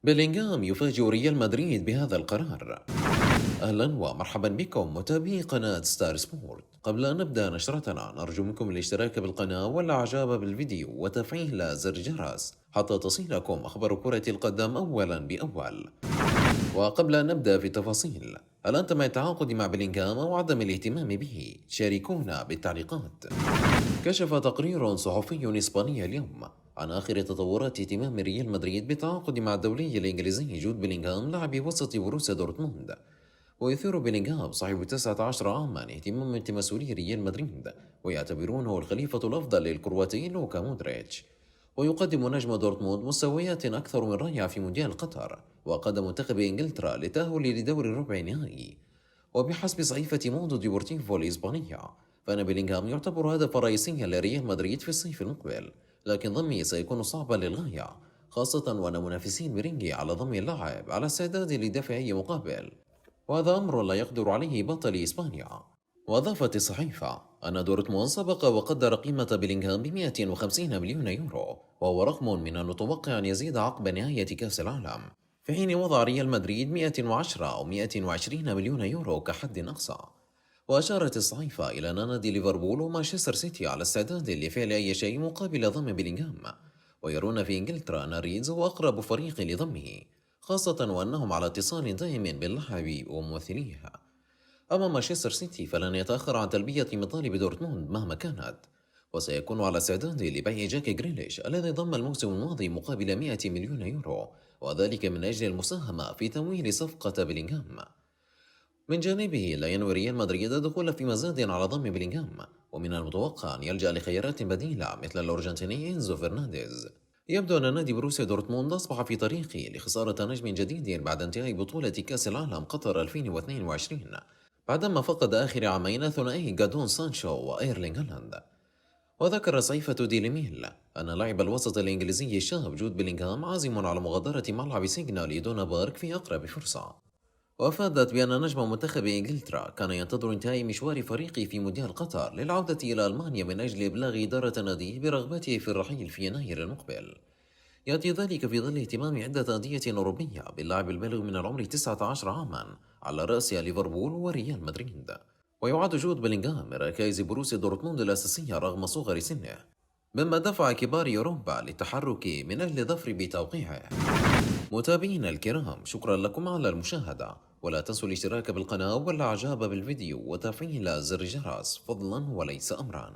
بيلينغهام يفاجئ ريال مدريد بهذا القرار. أهلا ومرحبا بكم متابعي قناة ستار سبورت. قبل أن نبدأ نشرتنا نرجو منكم الاشتراك بالقناة والإعجاب بالفيديو وتفعيل زر الجرس حتى تصلكم أخبار كرة القدم أولا بأول. وقبل أن نبدأ في التفاصيل، هل أنت مع التعاقد مع بيلينغهام أو عدم الاهتمام به؟ شاركونا بالتعليقات. كشف تقرير صحفي إسباني اليوم عن آخر تطورات اهتمام ريال مدريد بالتعاقد مع الدولي الإنجليزي جود بيلينغهام لاعب وسط بروسيا دورتموند. ويثير بيلينغهام صاحب 19 عاما اهتمام مسؤولي ريال مدريد، ويعتبرونه الخليفة الأفضل للكرواتي لوكا مودريتش. ويقدم نجم دورتموند مستويات أكثر من رائعة في مونديال قطر، وقاد منتخب إنجلترا للتأهل لدور الربع النهائي. وبحسب صحيفة موندو ديبورتيفو الإسبانية، فإن بيلينغهام يعتبر هدفا رئيسيا لريال مدريد في الصيف المقبل، لكن ضمه سيكون صعبا للغاية، خاصة وأن منافسين ميرينجي على ضم اللاعب على استعداد لدفع أي مقابل، وهذا أمر لا يقدر عليه بطل إسبانيا. وأضافت الصحيفة أن دورتموند سبق وقدر قيمة بيلينغهام ب 150 مليون يورو، وهو رقم من المتوقع أن يزيد عقب نهاية كأس العالم، في حين وضع ريال مدريد 110 أو 120 مليون يورو كحد أقصى. وأشارت الصحيفة إلى أن نادي ليفربول ومانشستر سيتي على استعداد لفعل أي شيء مقابل ضم بيلينغهام، ويرون في إنجلترا أن ريدز هو أقرب فريق لضمه، خاصة وأنهم على اتصال دائم باللاعب وممثليه. أما مانشستر سيتي فلن يتأخر عن تلبية مطالب دورتموند مهما كانت، وسيكون على استعداد لبيع جاك جريليش الذي ضم الموسم الماضي مقابل 100 مليون يورو، وذلك من أجل المساهمة في تمويل صفقة بيلينغهام. من جانبه لا ينوي ريال مدريد الدخول في مزاد على ضم بيلينغهام، ومن المتوقع أن يلجأ لخيارات بديلة مثل الأرجنتيني إنزو فرنانديز. يبدو أن نادي بروسيا دورتموند أصبح في طريقه لخسارة نجم جديد بعد انتهاء بطولة كأس العالم قطر 2022، بعدما فقد آخر عامين ثنائي جادون سانشو وإيرلينغ هالاند. وذكر صحيفة ديلي ميل أن لاعب الوسط الإنجليزي الشاب جود بيلينغهام عازم على مغادرة ملعب سيجنال إيدونا بارك في أقرب فرصة. وأفادت بأن نجم منتخب إنجلترا كان ينتظر انتهاء مشوار فريقه في مونديال قطر للعودة إلى ألمانيا من أجل إبلاغ إدارة ناديه برغبته في الرحيل في يناير المقبل. يأتي ذلك في ظل اهتمام عدة أندية أوروبية باللاعب البالغ من العمر 19 عاما، على رأسها ليفربول وريال مدريد. ويعد جود بيلينغهام من ركائز بروسيا دورتموند الأساسية رغم صغر سنه، مما دفع كبار أوروبا للتحرك من أجل الظفر بتوقيعه. متابعينا الكرام، شكرا لكم على المشاهدة، ولا تنسوا الاشتراك بالقناة والإعجاب بالفيديو وتفعيل زر الجرس فضلا وليس أمرا.